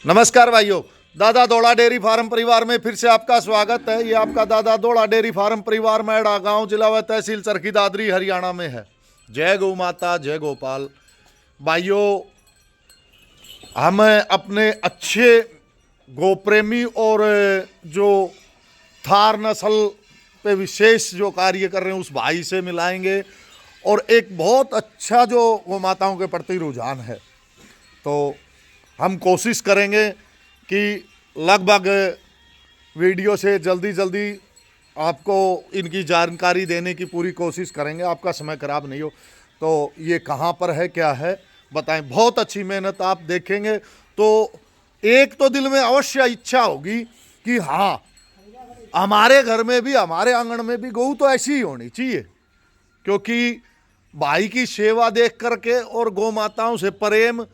नमस्कार भाइयों, दादा दौड़ा डेयरी फार्म परिवार में फिर से आपका स्वागत है। ये आपका दादा दौड़ा डेयरी फार्म परिवार मैड़ा गांव जिला व तहसील चरखी दादरी हरियाणा में है। जय गौ माता, जय गोपाल। भाइयों, हम अपने अच्छे गौ प्रेमी और जो थार नस्ल पे विशेष जो कार्य कर रहे हैं उस भाई से मिलाएंगे और एक बहुत अच्छा जो गौ माताओं के प्रति रुझान है, तो हम कोशिश करेंगे कि लगभग वीडियो से जल्दी आपको इनकी जानकारी देने की पूरी कोशिश करेंगे, आपका समय खराब नहीं हो। तो ये कहाँ पर है, क्या है, बताएं। बहुत अच्छी मेहनत आप देखेंगे तो एक तो दिल में अवश्य इच्छा होगी कि हाँ, हमारे घर में भी, हमारे आंगन में भी गौ तो ऐसी ही होनी चाहिए, क्योंकि भाई की सेवा देख करके और गौ माताओं से प्रेम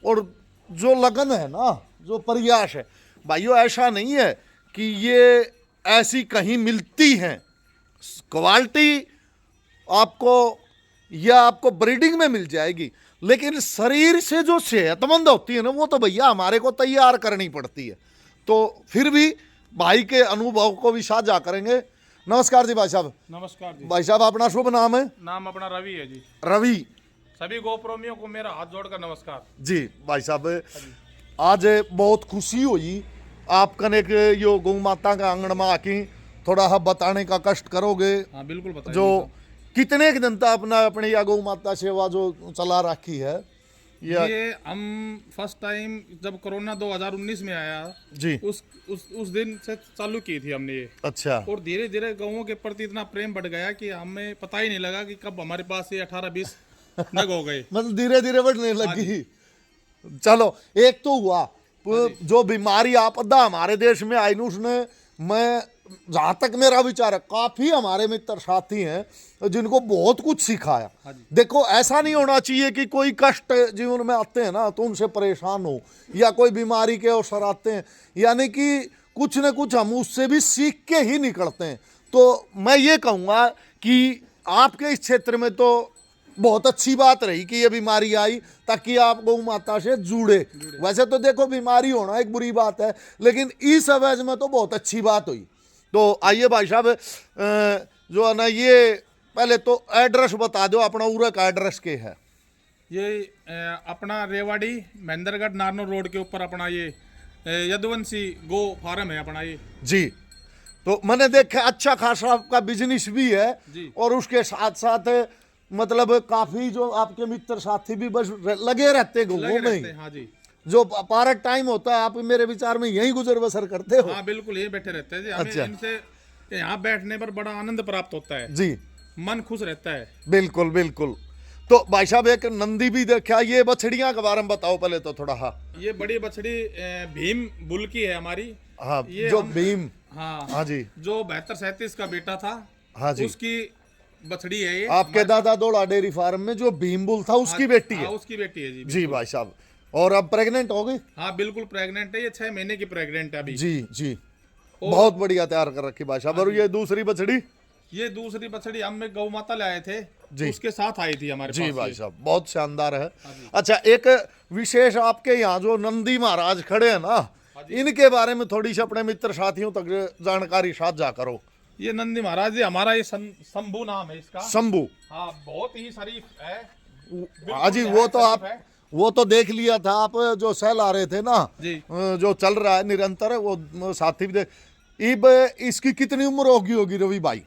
और जो लगन है ना, जो प्रयास है भाइयों, ऐसा नहीं है कि ये ऐसी कहीं मिलती हैं। क्वालिटी आपको ब्रीडिंग में मिल जाएगी, लेकिन शरीर से जो सेहतमंद होती है ना, वो तो भैया हमारे को तैयार करनी पड़ती है। तो फिर भी भाई के अनुभव को भी साझा करेंगे। नमस्कार जी भाई साहब। नमस्कार जी। भाई साहब, अपना शुभ नाम है? नाम अपना रवि है जी। रवि। सभी गोप्रेमियों को मेरा हाथ जोड़कर नमस्कार जी भाई साहब, आज बहुत खुशी हुई आप कने के यो गौ माता का आंगन में आके थोड़ा सा बताने का कष्ट करोगे। हाँ बिल्कुल बताइए। जो कितने के जनता अपनी या गौ माता सेवा जो चला रखी है, ये हम फर्स्ट टाइम जब कोरोना 2019 में आया जी, उस दिन से चालू की थी हमने ये। अच्छा। और धीरे धीरे गौओं के प्रति इतना प्रेम बढ़ गया कि हमें पता ही नहीं लगा कि कब हमारे पास ये 18-20 नग हो गए। मतलब धीरे धीरे बढ़ने लगी। चलो, एक तो हुआ जो बीमारी आपदा हमारे देश में आई, उसने, मैं जहां तक मेरा विचार है, काफी हमारे मित्र साथी हैं जिनको बहुत कुछ सिखाया। देखो, ऐसा नहीं होना चाहिए कि कोई कष्ट जीवन में आते हैं ना तो उनसे परेशान हो, या कोई बीमारी के अवसर आते हैं, यानी कि कुछ न कुछ हम उससे भी सीख के ही निकलते हैं। तो मैं ये कहूँगा कि आपके इस क्षेत्र में तो बहुत अच्छी बात रही कि ये बीमारी आई ताकि आप गौ माता से जुड़े। वैसे तो देखो, बीमारी होना एक बुरी बात है, लेकिन इस अवैज में तो बहुत अच्छी बात हुई। तो आइए भाई साहब, जो है ना, ये पहले तो एड्रेस बता दो अपना, उरा का एड्रेस के है? ये अपना रेवाड़ी महेंद्रगढ़ नारनौल रोड के ऊपर अपना ये यदुवंशी गो फार्म है अपना ये जी। तो मैंने देखा अच्छा खासा आपका बिजनेस भी है जी। और उसके साथ साथ मतलब काफी जो आपके मित्र साथी भी बस लगे रहते गौ में ही। हाँ जी। जो पार्ट टाइम होता है, आप मेरे विचार में यही गुजर बसर करते हो? हाँ बिल्कुल, ये बैठे रहते हैं जी। हमें इनसे यहाँ बैठने पर बड़ा आनंद प्राप्त होता है जी, मन खुश रहता है। बिल्कुल बिल्कुल। तो भाई साहब, एक नंदी भी देखा, ये बछड़ियां के बारे में बताओ पहले तो थोड़ा। हाँ, ये बड़ी बछड़ी भीम बुल की है हमारी। हाँ, ये जो भीम, हाँ हाँ जी, जो 72-37 का बेटा था, हाँ जी, उसकी बछड़ी है ये। आपके दादा दौड़ा डेयरी फार्म में जो भीम बुल था उसकी बेटी है? उसकी बेटी है जी। जी भाई साहब, और अब प्रेग्नेंट हो गई? हाँ बिल्कुल प्रेग्नेंट है, ये 6 महीने की प्रेग्नेंट है अभी। जी जी, बहुत बढ़िया तैयार कर रखी भाई साहब। और ये दूसरी बछड़ी? ये दूसरी बछड़ी हम गौ माता ले आए थे जी, उसके साथ आई थी हमारे जी पास। भाई साहब, बहुत शानदार है। अच्छा, एक विशेष आपके यहाँ जो नंदी महाराज खड़े हैं ना, इनके बारे में थोड़ी सी अपने मित्र साथियों तक जानकारी साझा करो। ये नंदी महाराज जी हमारा, ये शंभू नाम है इसका। शंभू? हाँ, बहुत ही शरीफ है। हाँ जी, वो तो देख लिया था, आप जो सेल आ रहे थे ना जी। जो चल रहा है निरंतर, वो साथी भी देख। इब इसकी कितनी उम्र होगी रवि भाई?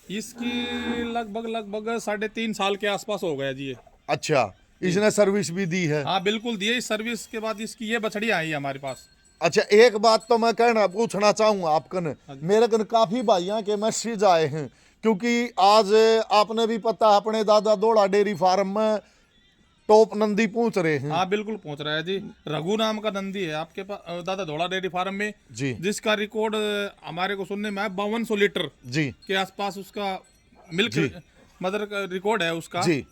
इसकी लगभग 3.5 साल के आसपास हो गया जी ये। अच्छा, इसने सर्विस भी दी है? हाँ बिल्कुल दिए। इस सर्विस के बाद इसकी ये बछड़ी आई हमारे पास। अच्छा, एक बात तो मैं पूछना चाहूंगा आपकन, मेरे कन काफी भाइयों के मैसेज आए हैं, क्योंकि आज आपने भी पता अपने दादा दौड़ा डेयरी फार्म में टॉप नंदी पहुंच रहे हैं। हाँ बिल्कुल पहुंच रहा है जी। रघु नाम का नंदी है आपके पास दादा दौड़ा डेयरी फार्म में जी, जिसका जिसका रिकॉर्ड हमारे को सुनने में 5200 लीटर जी के आसपास उसका मिल्क मदर का रिकॉर्ड है उसका। जी,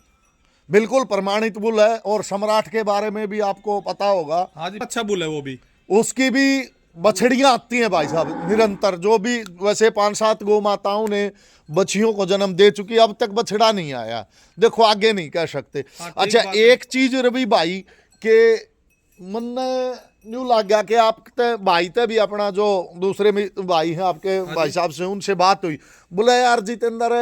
बिल्कुल प्रमाणित बुल है। और सम्राट के बारे में भी आपको पता होगा। हाँ जी, अच्छा बुल है वो भी। उसकी भी बछड़ियां आती हैं भाई साहब निरंतर, जो भी वैसे 5-7 गौ माताओं ने बछियों को जन्म दे चुकी, अब तक बछड़ा नहीं आया। देखो, आगे नहीं कह सकते। हाँ, अच्छा, एक चीज रवि भाई के मन न्यू लग गया कि आप भाई थे भी अपना जो दूसरे भाई हैं आपके भाई साहब से उनसे बात हुई, बोला यार जितेंद्र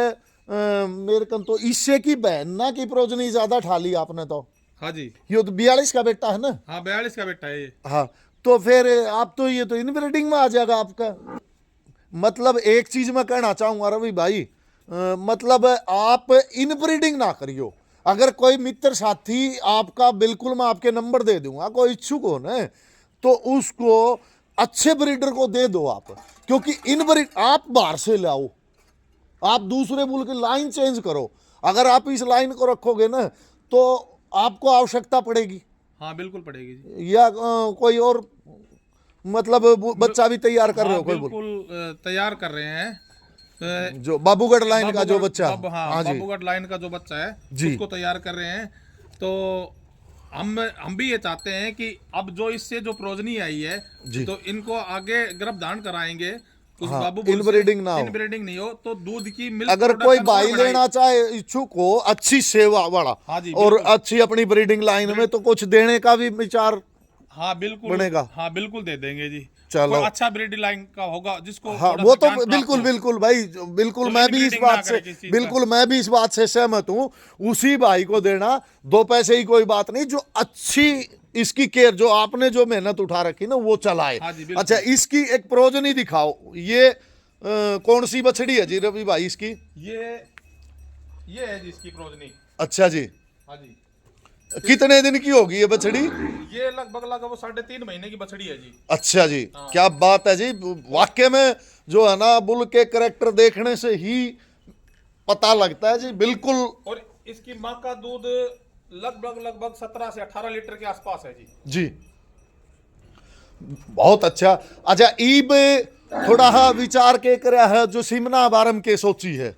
मेरे को तो इससे की बहन ना की प्रोजनी ज्यादा ठा ली आपने तो। हाँ जी। ये तो 42 का बेटा है ना। हाँ 42 का बेटा है ये। हाँ तो फिर आप तो ये तो इनब्रीडिंग में आ जाएगा आपका। मतलब एक चीज मैं कहना चाहूंगा रवि भाई, मतलब आप इनब्रीडिंग ना करियो। अगर कोई मित्र साथी आपका, बिल्कुल मैं आपके नंबर दे दूंगा, कोई इच्छुक हो ना तो उसको अच्छे ब्रीडर को दे दो आप, क्योंकि इनब्रीड आप बाहर से लाओ, आप दूसरे बुल की लाइन चेंज करो। अगर आप इस लाइन को रखोगे ना तो आपको आवश्यकता पड़ेगी। हाँ बिल्कुल पड़ेगी जी। या कोई और मतलब बच्चा भी तैयार कर रहे हो? कोई बिल्कुल तैयार कर रहे हैं जो बाबूगढ़ लाइन का जो बच्चा, हाँ बाबूगढ़ लाइन का जो बच्चा है उसको तैयार कर रहे हैं। तो हम भी ये चाहते हैं कि अब जो इससे जो प्रोजनी आई है तो इनको आगे गर्भधारण कराएंगे। उस बाबू इनब्रीडिंग ना हो, इनब्रीडिंग नहीं हो तो दूध की मिल्क अगर कोई भाई लेना चाहे इच्छुक हो अच्छी सेवा वाला और अच्छी अपनी ब्रीडिंग लाइन में, तो कुछ देने का भी विचार हाँ बिल्कुल बनेगा। हाँ बिल्कुल दे देंगे जी। चलो अच्छा ब्रीडिंग लाइन का होगा जिसको हाँ वो तो बिल्कुल बिल्कुल भाई, बिल्कुल मैं भी इस बात से सहमत हूँ। उसी भाई को देना, 2 पैसे ही कोई बात नहीं, जो अच्छी इसकी केयर, जो आपने जो मेहनत उठा रखी ना वो चलाए। अच्छा इसकी एक प्रोजनी दिखाओ, ये कौन सी बछड़ी है जी रवि भाई इसकी? ये है जी इसकी प्रोजनी। अच्छा जी। हाँ जी। कितने दिन की होगी ये बछड़ी? ये लगभग वो 3.5 महीने की बछड़ी है जी। अच्छा जी। हाँ। क्या बात है जी, वाकई में जो है ना बुल के करैक्टर देखने से ही पता लगता है जी, बिल्कुल। और इसकी माँ का दूध लगभग 17 से 18 लीटर के आसपास है जी। जी बहुत अच्छा। अच्छा ईब थोड़ा हा विचार के करया है जो सिमना बारम के सोची है?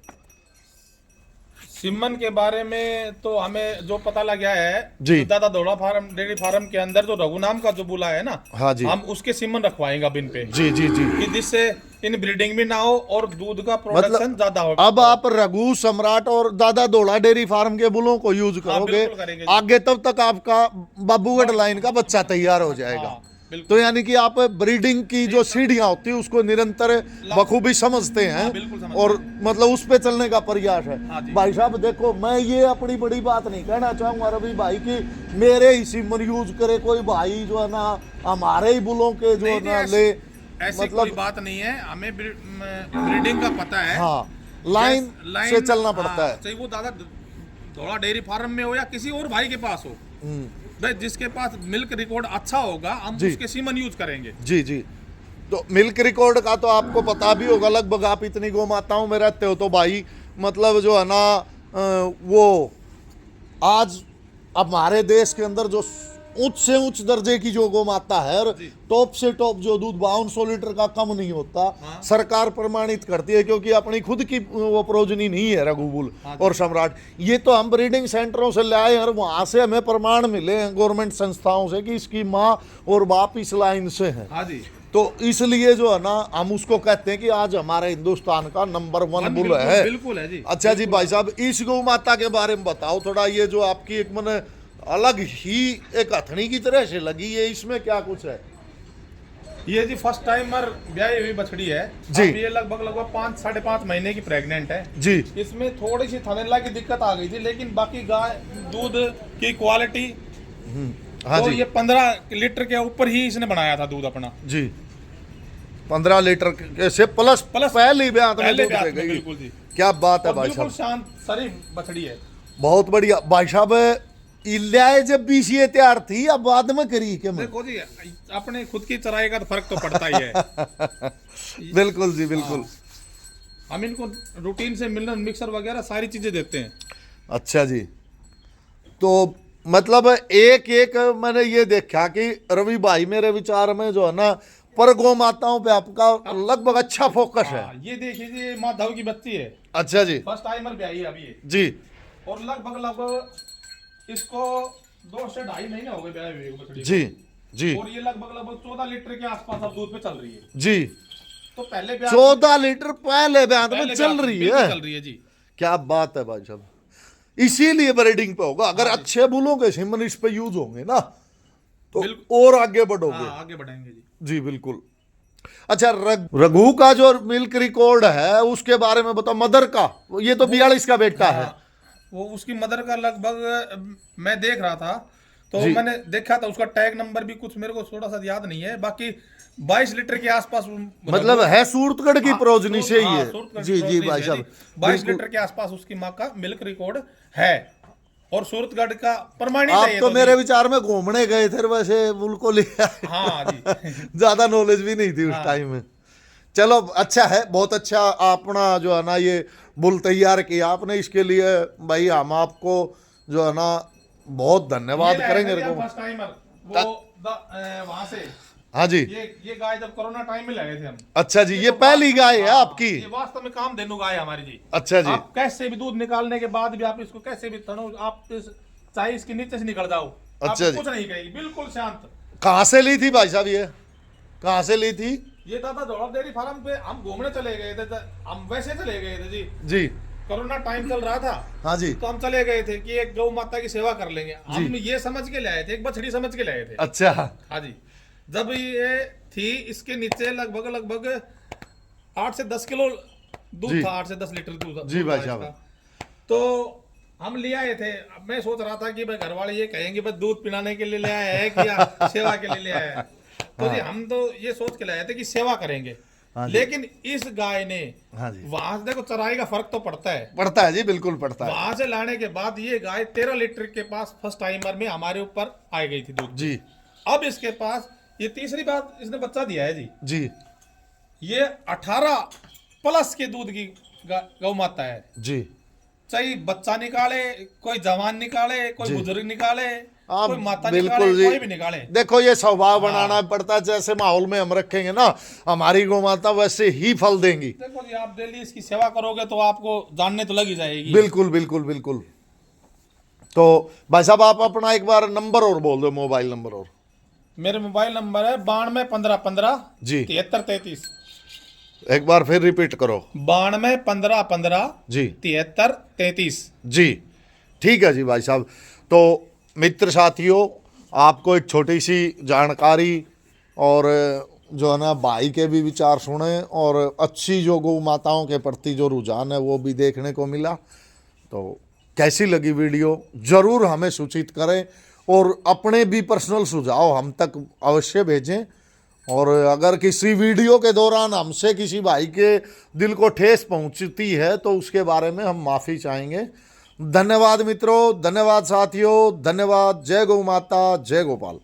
सिमन के बारे में तो हमें जो पता लगा है जी, तो दादा दौड़ा फार्म डेयरी फार्म के अंदर जो रघुनाम का जो बुला है ना, हाँ जी, हम उसके सिमन रखवाएंगे बिन पे। जी जी जी, कि जिससे इन ब्रीडिंग भी ना हो और दूध का प्रोडक्शन ज्यादा हो। अब आप रघु सम्राट और दादा दौड़ा डेयरी फार्म के बुलों को यूज करोगे आगे, तब तक आपका बाबूगढ़ लाइन का बच्चा तैयार हो जाएगा। तो यानी कि आप ब्रीडिंग की जो सीढ़ियां होती है उसको निरंतर बखूबी समझते हैं और मतलब उस पे चलने का प्रयास है। भाई साहब देखो, मैं ये अपनी बड़ी बात नहीं कहना चाहूंगा रवि भाई की मेरे ही सिमन यूज करे कोई भाई जो है ना हमारे ही बुलों के जो है ना ले, मतलब कोई बात नहीं है, हमें ब्रीडिंग का पता है। हाँ लाइन से चलना पड़ता है, चाहे वो दादा दौड़ा डेयरी फार्म में हो या किसी और भाई के पास हो, जिसके पास मिल्क रिकॉर्ड अच्छा होगा हम उसके सीमन यूज करेंगे। जी जी। तो मिल्क रिकॉर्ड का तो आपको पता भी होगा, लगभग आप इतनी गौ माताओं में रहते हो तो भाई मतलब जो है ना वो आज हमारे देश के अंदर जो उच्च से उच्च दर्जे की जो गौ माता है और टॉप से टॉप जो दूध 5200 लीटर का कम नहीं होता। हाँ। सरकार प्रमाणित करती है क्योंकि अपनी खुद की वो प्रोजनी नहीं है रघुबुल। हाँ और सम्राट, ये तो हम ब्रीडिंग सेंटरों से लाए और वहां से हमें प्रमाण मिले हैं गवर्नमेंट संस्थाओं से कि इसकी माँ और बाप इस लाइन से है। हाँ जी। तो इसलिए जो है ना हम उसको कहते हैं कि आज हमारे हिंदुस्तान का नंबर 1 बुल है। बिल्कुल है जी। अच्छा जी भाई साहब, इस गौ माता के बारे में बताओ थोड़ा, ये जो आपकी एक मन अलग ही एक हथनी की तरह से लगी है, इसमें क्या कुछ है? ये जी फर्स्ट टाइमर ब्याही हुई बछड़ी है जी। ये लगभग 5-5.5 महीने की प्रेग्नेंट है जी। इसमें थोड़ी सी थनैला की दिक्कत आ गई थी, लेकिन बाकी गाय दूध की क्वालिटी हाँ तो जी। ये 15 लीटर के ऊपर ही इसने बनाया था दूध अपना जी। 15 लीटर से प्लस पहले बिल्कुल जी। क्या बात है भाई साहब, शांत शरीफ बछड़ी है, बहुत बढ़िया। भाई साहब इल्याए जब भी ये तैयार थी अब बाद में करी क्या? देखो जी अपने खुद की चराई का तो फर्क तो पड़ता ही है। बिल्कुल जी बिल्कुल। हम इनको रूटीन से मिनरल मिक्सर वगैरह सारी चीजें देते हैं। अच्छा जी। तो मतलब एक मैंने ये देखा कि रवि भाई मेरे विचार में जो है ना पर गौ माताओं पे आपका लगभग अच्छा फोकस है। ये देखिए माधव की बच्ची है। अच्छा जी। फर्स्ट टाइमर ब्याही है अभी जी। और लगभग इसको 2 से 2.5 महीने हो गए ब्याहे हुए जी जी। और ये लगभग 14 लीटर के आसपास अब दूध पे चल रही है जी। तो पहले 14 लीटर पहले ब्याह में चल रही है जी। क्या बात है भाई साहब, इसीलिए ब्रीडिंग पे होगा। अगर अच्छे बुलों के सिमन इस पे यूज होंगे ना तो बिल्कुल। और आगे बढ़ोगे। हाँ, आगे बढ़ेंगे जी। जी बिल्कुल। अच्छा, रघु का जो मिल्क रिकॉर्ड है उसके बारे में बताओ। मदर का, ये तो 42 का बेटा है। हाँ, वो उसकी मदर का लगभग मैं देख रहा था, तो जी। मैंने देखा था उसका टैग नंबर भी कुछ मेरे को थोड़ा सा याद नहीं है, बाकी 22 लीटर के आसपास मतलब है सूरतगढ़ की प्रोजनी से ही है। जी जी भाई साहब, 22 लीटर के आसपास उसकी माँ का मिल्क रिकॉर्ड है, और सूरतगढ़ का प्रमाणित आप है ये तो तो मेरे जी। विचार में घूमने गए थे वैसे, बुल को ले आए। हाँ जी। ज्यादा नॉलेज भी नहीं थी उस हाँ। टाइम में। चलो अच्छा है, बहुत अच्छा अपना जो है ना ये बुल तैयार किया आपने। इसके लिए भाई हम आपको जो है ना बहुत धन्यवाद करेंगे। फर्स्ट टाइमर वो वहां से, हाँ जी। ये गाय जब कोरोना टाइम में लाए थे हम। अच्छा जी, ये तो पहली गाय है हाँ, आपकी? ये वास्तव में काम देनु गाय है हमारी जी। अच्छा जी। आप कैसे भी दूध निकालने के बाद भी आप इसको कैसे भी तनो, आप चाहे इसके नीचे से निकल जाओ, अच्छा जी। कुछ नहीं कहेगी, बिल्कुल शांत। कहाँ से ली थी भाई साहब, ये कहाँ से ली थी? ये दादा दौड़ा डेयरी फार्म पे हम घूमने चले गए थे, हम वैसे चले गए थे जी। जी। कोरोना टाइम चल रहा था। हाँ जी। तो हम चले गए थे कि एक गौ माता की सेवा कर लेंगे, हम ये समझ के लाए थे, एक बछड़ी समझ के लाए थे। अच्छा। हाँ जी। जब ये थी, इसके नीचे लगभग 8 से 10 किलो दूध था, 8 से 10 लीटर दूध। जी भाई साहब। तो हम ले आए थे। अब मैं सोच रहा था कि भाई घर वाले ये कहेंगे बस दूध पिलाने के लिए ले आया है कि या सेवा के लिए ले आया है। तो जी हम तो ये सोच के लाए थे कि सेवा करेंगे। हाँ जी। लेकिन इस गाय ने, हाँ जी, वहां से देखो चराई का फर्क तो पड़ता है। पड़ता है जी, बिल्कुल पड़ता है। वहां से लाने के बाद ये गाय 13 लीटर के पास फर्स्ट टाइमर में हमारे ऊपर आ गई थी दूध जी। अब इसके पास ये तीसरी बात इसने बच्चा दिया है जी। जी। ये 18 प्लस के दूध की गौ माता है जी। चाहे बच्चा निकाले, कोई जवान निकाले, कोई बुजुर्ग निकाले, हाँ, कोई माता बिल्कुल निकाले, जी। कोई भी निकाले। देखो ये स्वभाव बनाना पड़ता है, जैसे माहौल में हम रखेंगे ना हमारी गौ माता वैसे ही फल देंगी। देखो जी, आप डेली इसकी सेवा करोगे तो आपको जानने तो लग ही जाएगी। बिल्कुल बिल्कुल बिल्कुल। तो भाई साहब आप अपना एक बार नंबर और बोल दो, मोबाइल नंबर। और मेरे मोबाइल नंबर है 921515 जी। 7333। एक बार फिर रिपीट करो। 921515 जी। 7333। जी ठीक है जी भाई साहब। तो मित्र साथियों, आपको एक छोटी सी जानकारी और जो है ना भाई के भी विचार सुने, और अच्छी जो गौ माताओं के प्रति जो रुझान है वो भी देखने को मिला। तो कैसी लगी वीडियो ज़रूर हमें सूचित करें, और अपने भी पर्सनल सुझाव हम तक अवश्य भेजें। और अगर किसी वीडियो के दौरान हमसे किसी भाई के दिल को ठेस पहुंचती है तो उसके बारे में हम माफ़ी चाहेंगे। धन्यवाद मित्रों, धन्यवाद साथियों, धन्यवाद। जय गौ माता, जय गोपाल।